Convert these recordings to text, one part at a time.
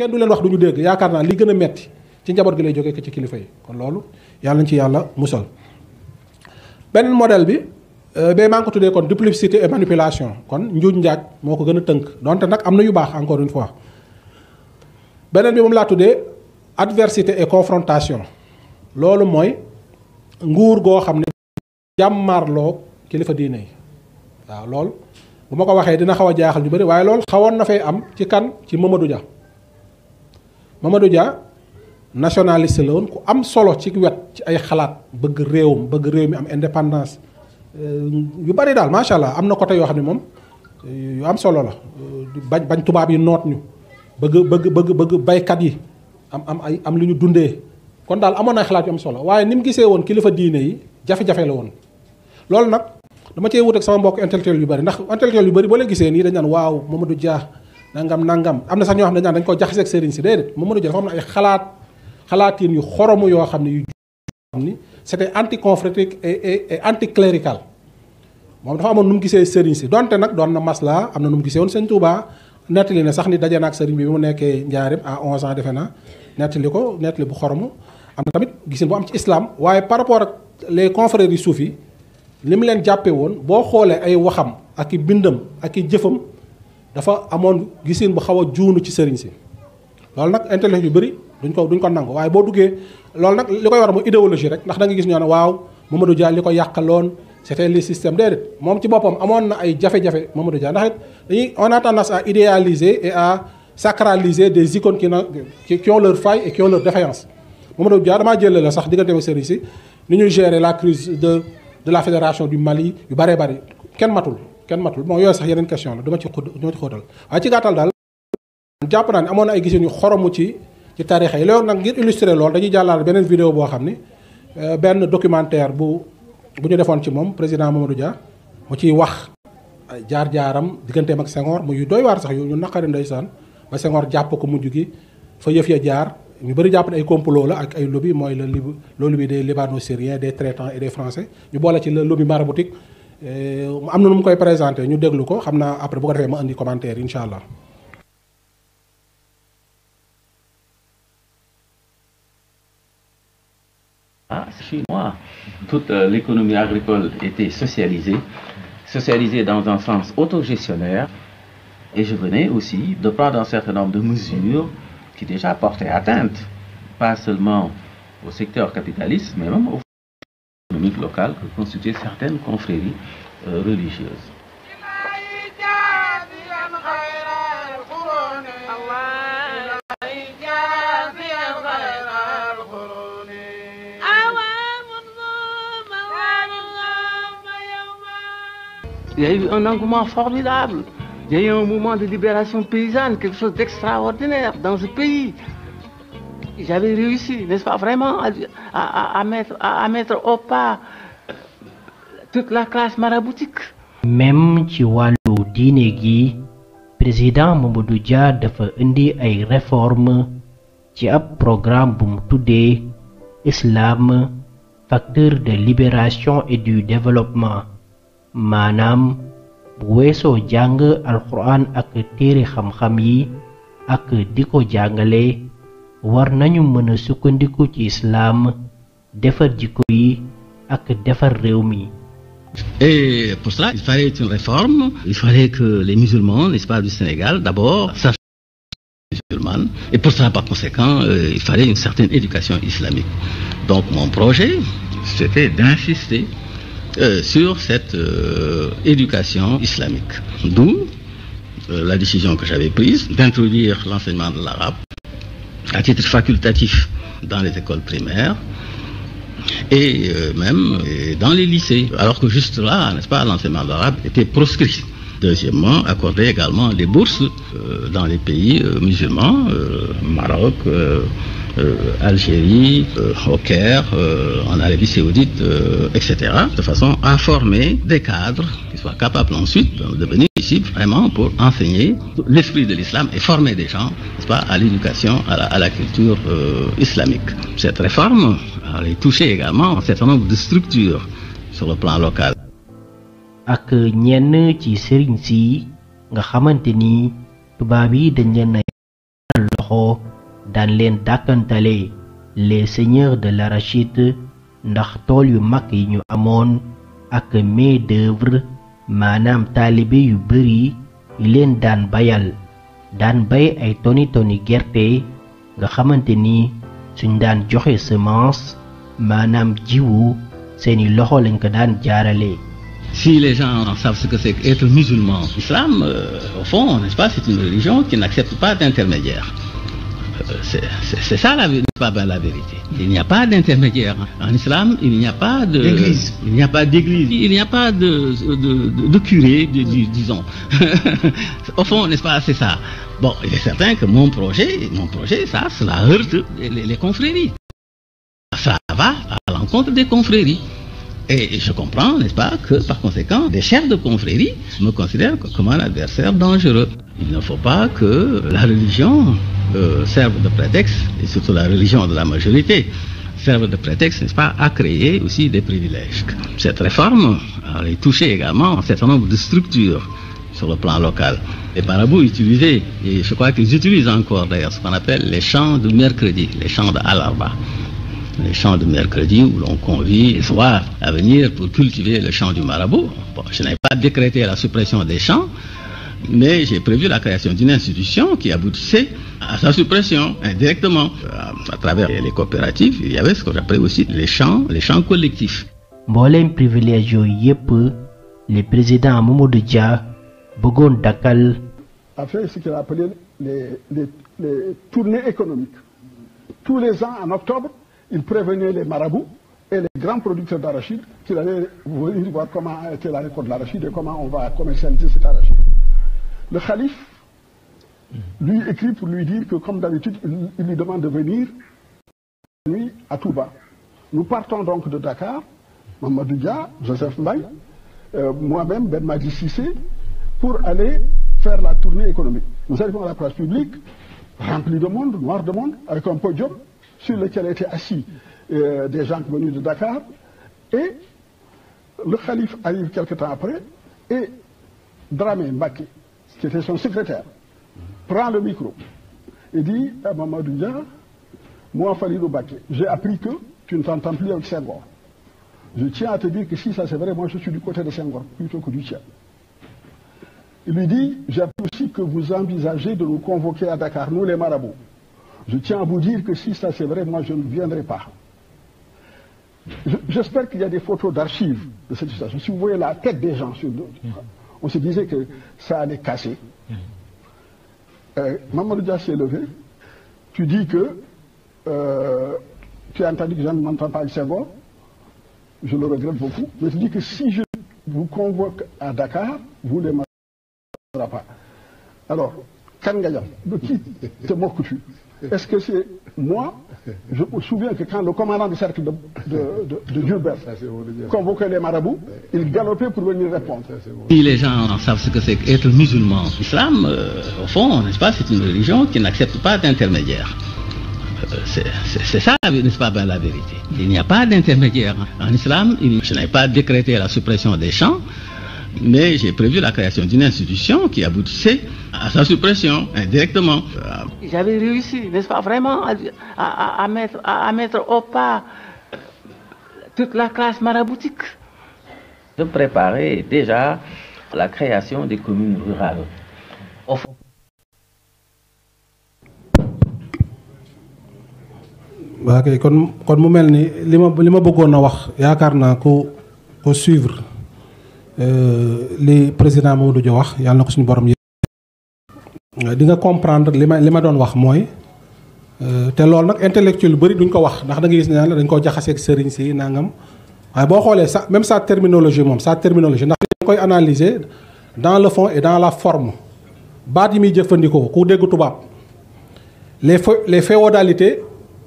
kenn du leen wax du ñu dégg yaakaar naa li gën a metti ci njaboot gi lay jógee ko ci kilifa yi kon loolu yàlla nañ ci yàlla musal. beneen modèle bi ba maa ngi ko tuddee kon duplicité et manipulation kon njuuj njaaj moo ko gën a tënk donte nag am na yu baax encore une fois. beneen bi moom laa tuddee adversité et confrontation loolu mooy nguur goo xam ne jàmmarloo kilifa diine yi waaw loolu bu ma ko waxee dina xaw a jaaxal ñu bëri waaye loolu xawoon na fay am ci kan ci Mamadou Dia. Mamadou Dia nationaliste la woon ku am solo ci wet ci ay xalaat bëgg réewam bëgg réew mi am indépendance yu bari daal macha allah am na côté yoo xam ne moom yu am solo la bañ tubaab yi noot ñu bëgg baykat yi am lu ñu dundee kon daal amoon na xalaat yu am solo waaye ni mu gisee woon kilifa diine yi jafe-jafe la woon. loolu nag dama cee wut ak sama mbokk intellectuel yu bari ndax intellectuel yu bari boo leen gisee nii dañ naan waaw Mamadou Dia nangam am na sax ñoo xam ne dañ ko jaxase ak sëriñ si déedéet Mamadou Dia dafa am na ay xalaatiin yu xoromu yoo xam ne yu xam ni c'était anticonfrétique et anticlérical moom dafa amoon nu mu gisee sëriñ si donte nag doon na masla am na nu mu gisee woon sëñ Touba nettali ne sax ni daje na ak sëriñ bi mu nekkee Njaaréem à 11 ans defe naa nettali bu xoromu am na tamit gisin bu am ci islam waaye par rapport ak les confrères yu suuf yi li mu leen jàppee woon boo xoolee ay waxam ak i bindam ak i jëfam dafa amoon gisin bu xaw a juunu ci sëriñ si loolu nag intellectuel yu bëri duñ ko nangu waaye boo duggee loolu nag li koy war mooy idéologie rek ndax da nga gis ñoo ne waaw Mamadou Dia li ko yàqaloon c'était le système déedéet moom ci boppam amoon na ay jafe-jafe Mamadou Dia ndax it on a tendance à idéaliser et à sacraliser des icônes qui ont leur faille et qui ont leur défaillance. Mamadou Dia damaa jëlee la sax diggante ak sëriñ si ni ñuy gérer la crise de la fédération du Mali yu bëree bëri kenn matul bon yooyu sax yeneen question la duma ci xóotal waaye ci gàttal daal jàpp naa ne amoon na ay giseen yu xoromu ci tarixa yi loolu nag ngir illustrer loolu dañuy jàllale beneen vidéo boo xam ni benn documentaire bu ñu defoon ci moom président Mamadou Dia mu ciy wax jaar-jaaram digganteem ak Senghor muy doy waar sax yu ñu naqari ndeysaan ba Senghor jàpp ko mujj gi fa yëf ya jaar ñu bëri jàpp ne ay complot la ak ay lobby mooy le lobby des libano-syriens des traitants et des français ñu boole ci le lobby maraboutique am na nu mu koy présenté ñu déglu ko xam naa après bu ko defee ma indi commentaire incha allah. Chez moi, toute l'économie agricole était socialisée dans un sens autogestionnaire, et je venais aussi de prendre un certain nombre de mesures qui déjà portaient atteinte, pas seulement au secteur capitaliste, mais même au économique local que constituaient certaines confréries religieuses. Il y a eu un engouement formidable. Il y a eu un mouvement de libération paysanne, quelque chose d'extraordinaire dans ce pays. J'avais réussi, n'est-ce pas, vraiment à mettre au pas toute la classe maraboutique. Même ci wàllu diine gi président Mamadou Dia dafa indi ay réformes ci ab programme bu mu tuddee Islam, facteur de libération et du développement. maanaam bu weesoo jàng alxuraan ak téere xam-xam yi ak di ko jàngale war nañu mën a sukkandiku ci islam defar jikko yi ak defar réew mi. Et pour cela, il fallait une réforme. Il fallait que les musulmans, n'est-ce pas, du Sénégal, d'abord, sachent musulmane. Et pour cela, par conséquent, il fallait une certaine éducation islamique. Donc, mon projet, c'était d'insister sur cette éducation islamique. D'où la décision que j'avais prise d'introduire l'enseignement de l'arabe à titre facultatif dans les écoles primaires et même dans les lycées, alors que juste là, n'est-ce pas, l'enseignement de l'arabe était proscrit. Deuxièmement, accorder également des bourses dans les pays musulmans, Maroc, Algérie, au Caire, en Arabie Saoudite, etc., de façon à former des cadres qui soient capables ensuite de venir ici vraiment pour enseigner l'esprit de l'islam et former des gens, n'est-ce pas, à l'éducation, à la culture islamique. Cette réforme allait toucher également un certain nombre de structures sur le plan local. ak ñenn ci sëriñ si nga xamante ni tubaab yi dañ leen a loxo loxo daan leen dàkkantale les seigneurs de l'arachide ndax tool yu mag yi ñu amoon ak main d'œuvre maanaam taalibe yu bari yi leen daan bayal daan bay ay toni gerte nga xamante ni suñ daan joxe semence maanaam jiwu seeni loxo lañ ko daan jaarale. Si les gens savent ce que c'est qu'être musulman, l'islam, au fond, n'est-ce pas, c'est une religion qui n'accepte pas d'intermédiaire. C'est ça la vérité. Il n'y a pas d'intermédiaire. En islam, il n'y a pas d'église. Il n'y a pas d'église. Il n'y a pas de curé, disons. Au fond, n'est-ce pas, c'est ça. Bon, il est certain que mon projet, ça, cela heurte les confréries. Ça va à l'encontre des confréries. Et je comprends, n'est-ce pas, que par conséquent, des chefs de confrérie me considèrent comme un adversaire dangereux. Il ne faut pas que la religion serve de prétexte, et surtout la religion de la majorité, serve de prétexte, n'est-ce pas, à créer aussi des privilèges. Cette réforme allait toucher également un certain nombre de structures sur le plan local. Les marabouts utilisaient, et je crois qu'ils utilisent encore d'ailleurs, ce qu'on appelle les chants de mercredi, les chants de Al-Arba. Les chants de mercredi où l'on convie les soirs à venir pour cultiver le chant du marabout. Bon, je n'ai pas décrété la suppression des chants, mais j'ai prévu la création d'une institution qui aboutissait à sa suppression indirectement. À travers les coopératives, il y avait ce qu'on appelait aussi les chants collectifs. Mboolem privilège yooyu yépp le président Mamadou Dia bëggoon dakkal a fait ce qu'il a appelé les tournées économiques. Tous les ans en octobre, il prévenait les marabouts et les grands producteurs d'arachide qu'il allait venir voir comment a été la récolte de l'arachide et comment on va commercialiser cet arachide. Le calife lui écrit pour lui dire que, comme d'habitude, il lui demande de venir nuit à Touba. Nous partons donc de Dakar, Mamadou Dia, Joseph Mbaye, moi-même, Ben Madi Cissé, pour aller faire la tournée économique. Nous arrivons à la place publique, remplie de monde, noir de monde, avec un podium sur lequel étaient assis des gens venus de Dakar, et le calife arrive quelque temps après, et Dramé Mbaké, qui était son secrétaire, prend le micro et dit à Mamadou Dia, moi Falilou Mbaké, j'ai appris que tu ne t'entends plus avec Senghor. Je tiens à te dire que si ça c'est vrai, moi je suis du côté de Senghor plutôt que du tien. Il lui dit, j'ai appris aussi que vous envisagez de nous convoquer à Dakar, nous les marabouts. Je tiens à vous dire que si ça c'est vrai, moi je ne viendrai pas. J'espère qu'il y a des photos d'archives de cette situation. Si vous voyez la tête des gens sur d'autres, on se disait que ça allait casser. Mamadou Dia s'est levé. Tu dis que tu as entendu que je ne m'entends pas avec Senghor. Je le regrette beaucoup. Mais tu dis que si je vous convoque à Dakar, vous ne m'entendrez pas. Alors, Kangayam, de qui te moques-tu? Est-ce que c'est moi? Je me souviens que quand le commandant du cercle de Dieurbel convoquait les marabouts, il galopait pour venir répondre. Si les gens savent ce que c'est qu'être musulman, l'islam, au fond, n'est-ce pas, c'est une religion qui n'accepte pas d'intermédiaire. C'est ça, n'est-ce pas, la vérité. Il n'y a pas d'intermédiaire. En islam, je n'ai pas décrété la suppression des chants, mais j'ai prévu la création d'une institution qui aboutissait à sa suppression indirectement. J'avais réussi, n'est-ce pas, vraiment à mettre au pas toute la classe maraboutique. De préparer déjà la création des communes rurales. Au fond, waa kay kon mu mel ni li ma bëggoon a wax yaakaar naa ko suivre li président Mamadou Dia wax yàlla na ko suñu borom di nga comprendre li ma doon wax mooy te loolu nag intellectuel yu bëri duñ ko wax ndax da nga gis ne la dañ koo jaxaseeg sëriñ si nangam waaye boo xoolee sa même sa terminologie ndax dañ koy analyser dans le fond et dans la forme baat yi muy jëfandikoo ku dégg tubaab les féodalités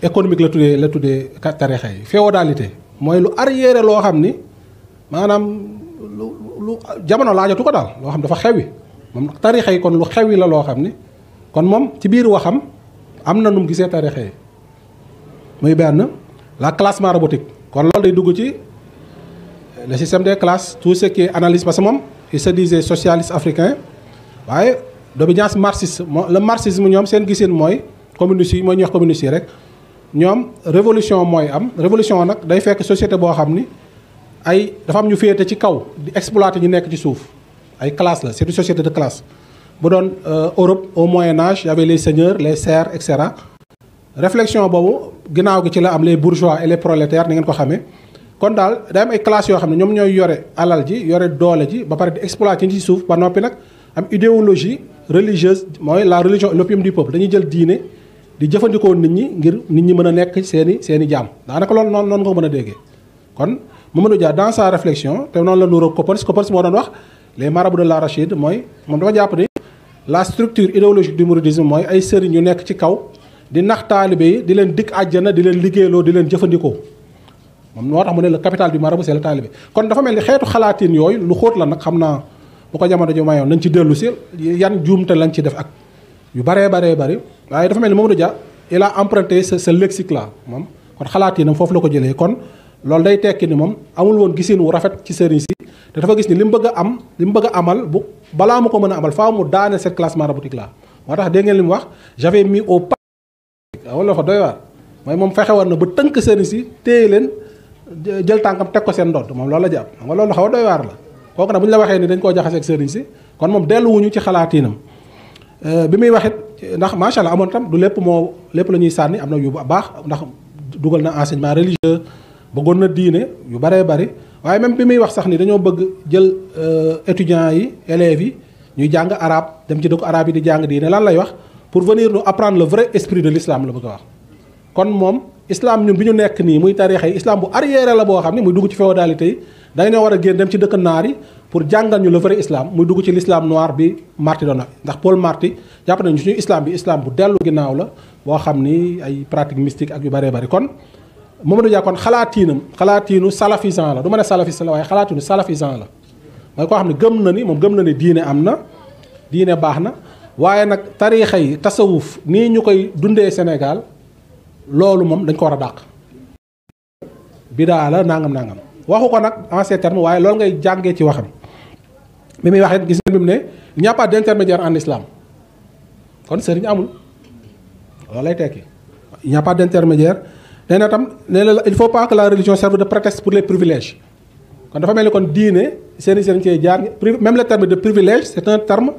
économique la tuddee tarixa yi féodalité mooy lu arriéré loo xam ni maanaam lu jamono laajatu ko daal loo xam dafa xewi moom tarixa yi kon lu xewi la loo xam ni kon moom ci biir waxam am na nu mu gisee tarixa yi muy benn la classe maraboutique kon loolu day dugg ci le système des classes tout ce qui est analyse parce que moom il se disait socialiste africain waaye d'obédience marxiste le marxisme ñoom seen gisin mooy communistes yi mooy ñuy wax communistes yi rek ñoom révolution mooy am révolution nag day fekk société boo xam ni ay dafa am ñu féete ci kaw di exploiter ñu nekk ci suuf ay classe la c'est une société de classe bu doon Europe au Moyen Âge y avait les seigneurs les serfs et cetera réflexion boobu ginnaaw gi ci la am les bourgeois et les prolétaires ni ngeen ko xamee kon daal day am ay classes yoo xam ne ñoom ñooy yore alal ji yore doole ji ba pare di exploiter ñi ci suuf ba noppi nag am idéologie religieuse mooy la religion l'opium du peuple dañuy jël diine di jëfandikoo nit ñi ngir nit ñi mën a nekk seeni jaam daanaka loolu noonu nga ko mën a déggee kon Mamadou Dia dans sa réflexion te noonu la nuroog Coppers moo doon wax les marabouts de l'arachide mooy moom dafa jàpp ni la structure idéologique du mouridisme mooy ay sëriñ yu nekk ci kaw di nax taalibe yi di leen dikk àjjana di leen liggéeyloo di leen jëfandikoo moom moo tax mu ne le capital du marabout c'est le taalibe kon dafa mel ni xeetu xalaatin yooyu lu xóot la nag xam naa bu ko jamono ji mayoon nañ ci dellu si yan juumte lañ ci def ak yu baree bari waaye dafa mel ni Mamadou Dia il a emprunté ce lexique là moom kon xalaatinam foofu la ko jëlee kon loolu day tekki ni moom amul woon gisin wu rafet ci sëriñ si te dafa gis ni li mu bëgg a amal bu balaa mu ko mën a amal faaw mu daane cette classe maraboutique là moo tax dégg ngeen li mu wax j'avais mis au pas wala fa doy waar mooy moom fexe woon na ba tënk sëriñ si téye leen jël tànkam teg ko seen ndodd moom loolu la jàpp xam nga loolu xaw a doy waar la kooku nag bu ñu la waxee ni dañ koo jaxaseeg sëriñ si kon moom delluwuñu ci xalaatinam bi muy waxit ndax macha allah amoon tam du lépp la ñuy sànni am na yu baax ndax dugal na enseignement religieux bëggoon na diine yu baree bari waaye même bi muy wax sax ni dañoo bëgg jël étudiants yi élèves yi ñuy jàng arabe dem ci dëkku arabe yi di jàng diine lan lay wax pour venir nous apprendre le vrai esprit de l'islam la bëgg a wax kon moom islam ñun bi ñu nekk nii muy tarixa yi islam bu arrière la boo xam ne muy dugg ci féodalité yi da nga ñoo war a génn dem ci dëkk naar yi pour jàngal ñu le vrai islam muy dugg ci l'islam noir bi Marty doon ndax Paul Marty jàpp nañu suñu islam bi islam bu dellu ginnaaw la boo xam ni ay pratique mystique ak yu bëree bëri kon Mamadou Dia kon xalaatiinu salafisant la du ma ne salafiste la waaye xalaatiinu salafisant la mooy koo xam ne gëm na ni diine am na diine baax na waaye nag tariixa yi tasawuf nii ñu koy dundee Sénégal loolu moom dañ ko war a dàq bidaa la nangam waxu ko nag en ces termes waaye loolu ngay jàngee ci waxam bi muy waxee gis nga bi mu ne il n'y a pas d'intermédiaire en islam kon sëriñ amul loolu lay tekki il n'y a pas d'intermédiaire nee na tam nee na il faut pas que la religion serve de prétexte pour les privilèges kon dafa mel ni kon diine sëriñ cee jaar même le terme de privilège c'est un terme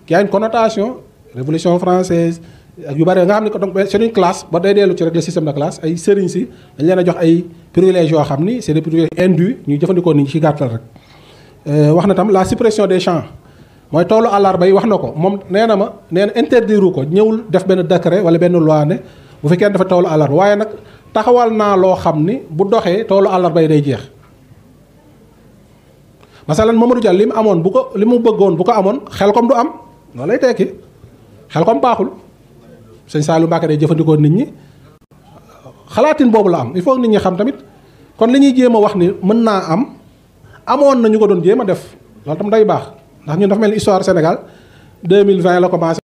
qui a une connotation révolution française ak yu bëri nga xam ne donc c'est une classe ba day dellu ci rek le système de classe ay sëriñ si dañ leen a jox ay privilèges yoo xam ni c'est des privilèges indus ñuy jëfandikoo nit ñi ci gàttal rek wax na tam la suppression des champs mooy toolu àllarba yi wax na ko moom nee na interdire ko ñëwul def benn décret wala benn loi ne bu fekkee dafa toolu àllarba waaye nag taxawal naa loo xam ni bu doxee toolu àllarba yi day jeex masalan Mamadou Dia li mu amoon li mu bëggoon bu ko amoon xel kom du am loolu lay tekki xel kom baaxul sëñ Saliou Mbacké day jëfandikoo nit ñi xalaatin boobu la am il faut nit ñi xam tamit kon li ñuy jéem a wax ni mën naa amoon na ñu ko doon jéem a def loolu tam day baax ndax ñun dafa mel ni histoire Sénégal 2020 la commencé.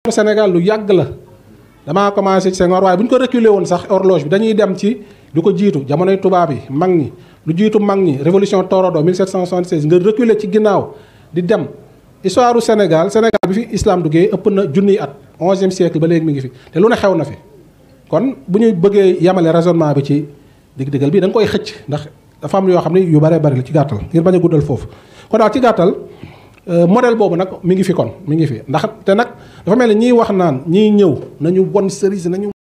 Sénégal lu yàgg la damaa commencé ci Senghor waaye bu ñu ko reculer woon sax horloge bi dañuy dem ci lu ko jiitu jamonoy tubaab yi mag ñi lu jiitu mag ñi révolution Torodo 1776 nga reculer ci ginnaaw di dem histoire du Sénégal bi fi islam duggee ëpp na junniy at 11e siècle ba léegi mi ngi fi te lu ne xew na fi kon bu ñu bëggee yamale raisonnement bi ci digg-diggal bi da nga koy xëcc ndax dafa am yoo xam ne yu bëree bëri la ci gàttal ngir bañ a guddal foofu kon daal ci gàttal modèle boobu nag mi ngi fi kon mi ngi fi ndax te nag dafa mel ni ñiy wax naan ñiy ñëw nañu won sëriñ nañu